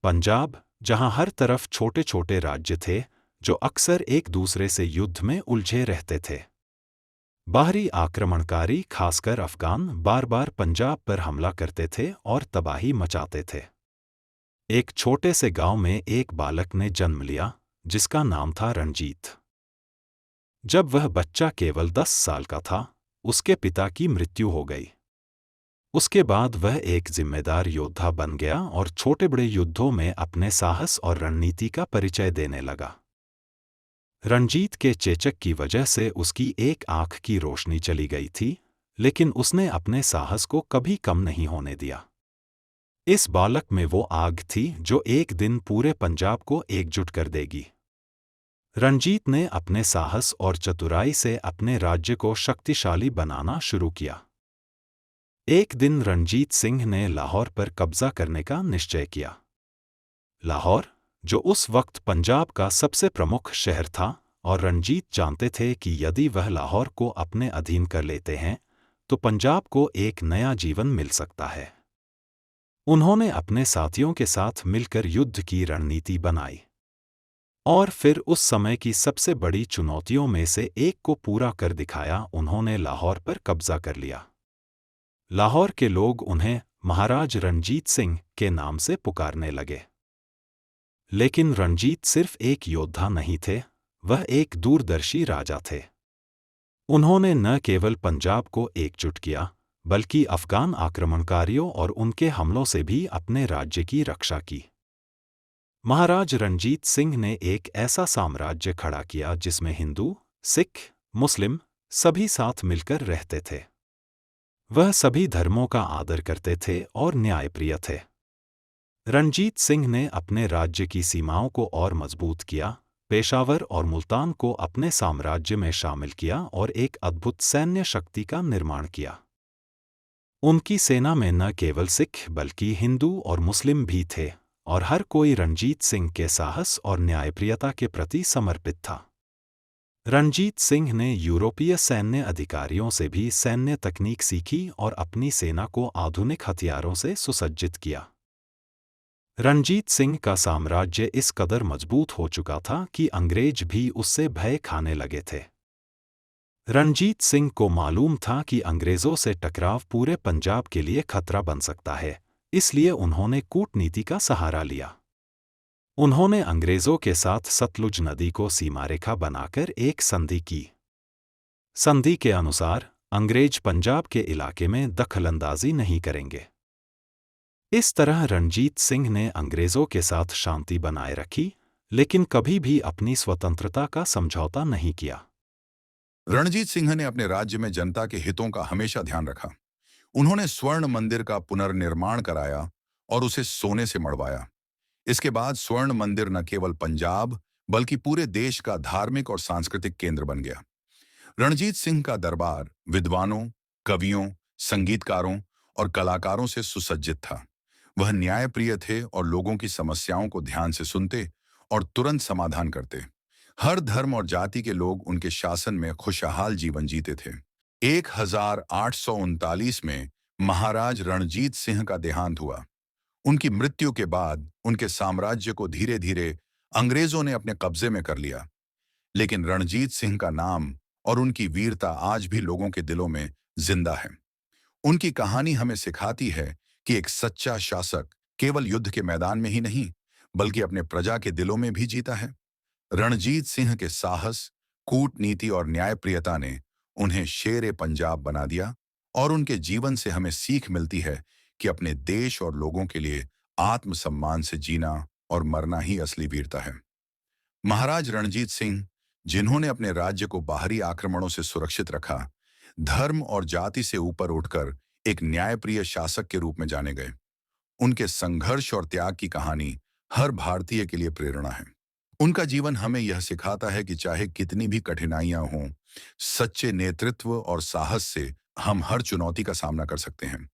पंजाब, जहां हर तरफ छोटे छोटे राज्य थे जो अक्सर एक दूसरे से युद्ध में उलझे रहते थे। बाहरी आक्रमणकारी, खासकर अफगान, बार बार पंजाब पर हमला करते थे और तबाही मचाते थे। एक छोटे से गांव में एक बालक ने जन्म लिया जिसका नाम था रणजीत। जब वह बच्चा केवल 10 साल का था, उसके पिता की मृत्यु हो गई। उसके बाद वह एक जिम्मेदार योद्धा बन गया और छोटे बड़े युद्धों में अपने साहस और रणनीति का परिचय देने लगा। रणजीत के चेचक की वजह से उसकी एक आंख की रोशनी चली गई थी, लेकिन उसने अपने साहस को कभी कम नहीं होने दिया। इस बालक में वो आग थी जो एक दिन पूरे पंजाब को एकजुट कर देगी। रणजीत ने अपने साहस और चतुराई से अपने राज्य को शक्तिशाली बनाना शुरू किया। एक दिन रणजीत सिंह ने लाहौर पर कब्जा करने का निश्चय किया। लाहौर, जो उस वक्त पंजाब का सबसे प्रमुख शहर था, और रणजीत जानते थे कि यदि वह लाहौर को अपने अधीन कर लेते हैं तो पंजाब को एक नया जीवन मिल सकता है। उन्होंने अपने साथियों के साथ मिलकर युद्ध की रणनीति बनाई और फिर उस समय की सबसे बड़ी चुनौतियों में से एक को पूरा कर दिखाया। उन्होंने लाहौर पर कब्जा कर लिया। लाहौर के लोग उन्हें महाराज रणजीत सिंह के नाम से पुकारने लगे। लेकिन रणजीत सिर्फ एक योद्धा नहीं थे, वह एक दूरदर्शी राजा थे। उन्होंने न केवल पंजाब को एकजुट किया, बल्कि अफगान आक्रमणकारियों और उनके हमलों से भी अपने राज्य की रक्षा की। महाराज रणजीत सिंह ने एक ऐसा साम्राज्य खड़ा किया जिसमें हिंदू, सिख, मुस्लिम सभी साथ मिलकर रहते थे। वह सभी धर्मों का आदर करते थे और न्यायप्रिय थे। रणजीत सिंह ने अपने राज्य की सीमाओं को और मजबूत किया, पेशावर और मुल्तान को अपने साम्राज्य में शामिल किया और एक अद्भुत सैन्य शक्ति का निर्माण किया। उनकी सेना में न केवल सिख बल्कि हिंदू और मुस्लिम भी थे, और हर कोई रणजीत सिंह के साहस और न्यायप्रियता के प्रति समर्पित था। रणजीत सिंह ने यूरोपीय सैन्य अधिकारियों से भी सैन्य तकनीक सीखी और अपनी सेना को आधुनिक हथियारों से सुसज्जित किया। रणजीत सिंह का साम्राज्य इस कदर मजबूत हो चुका था कि अंग्रेज भी उससे भय खाने लगे थे। रणजीत सिंह को मालूम था कि अंग्रेजों से टकराव पूरे पंजाब के लिए खतरा बन सकता है, इसलिए उन्होंने कूटनीति का सहारा लिया। उन्होंने अंग्रेजों के साथ सतलुज नदी को सीमारेखा बनाकर एक संधि की। संधि के अनुसार अंग्रेज पंजाब के इलाके में दखलंदाजी नहीं करेंगे। इस तरह रणजीत सिंह ने अंग्रेजों के साथ शांति बनाए रखी, लेकिन कभी भी अपनी स्वतंत्रता का समझौता नहीं किया। रणजीत सिंह ने अपने राज्य में जनता के हितों का हमेशा ध्यान रखा। उन्होंने स्वर्ण मंदिर का पुनर्निर्माण कराया और उसे सोने से मढ़वाया। इसके बाद स्वर्ण मंदिर न केवल पंजाब बल्कि पूरे देश का धार्मिक और सांस्कृतिक केंद्र बन गया। रणजीत सिंह का दरबार विद्वानों, कवियों, संगीतकारों और कलाकारों से सुसज्जित था। वह न्यायप्रिय थे और लोगों की समस्याओं को ध्यान से सुनते और तुरंत समाधान करते। हर धर्म और जाति के लोग उनके शासन में खुशहाल जीवन जीते थे। 1839 में महाराज रणजीत सिंह का देहांत हुआ। उनकी मृत्यु के बाद उनके साम्राज्य को धीरे धीरे अंग्रेजों ने अपने कब्जे में कर लिया, लेकिन रणजीत सिंह का नाम और उनकी वीरता आज भी लोगों के दिलों में जिंदा है। उनकी कहानी हमें सिखाती है कि एक सच्चा शासक केवल युद्ध के मैदान में ही नहीं, बल्कि अपने प्रजा के दिलों में भी जीता है। रणजीत सिंह के साहस, कूटनीति और न्यायप्रियता ने उन्हें शेर पंजाब बना दिया, और उनके जीवन से हमें सीख मिलती है कि अपने देश और लोगों के लिए आत्मसम्मान से जीना और मरना ही असली वीरता है। महाराज रणजीत सिंह, जिन्होंने अपने राज्य को बाहरी आक्रमणों से सुरक्षित रखा, धर्म और जाति से ऊपर उठकर एक न्यायप्रिय शासक के रूप में जाने गए। उनके संघर्ष और त्याग की कहानी हर भारतीय के लिए प्रेरणा है। उनका जीवन हमें यह सिखाता है कि चाहे कितनी भी कठिनाइयां हों, सच्चे नेतृत्व और साहस से हम हर चुनौती का सामना कर सकते हैं।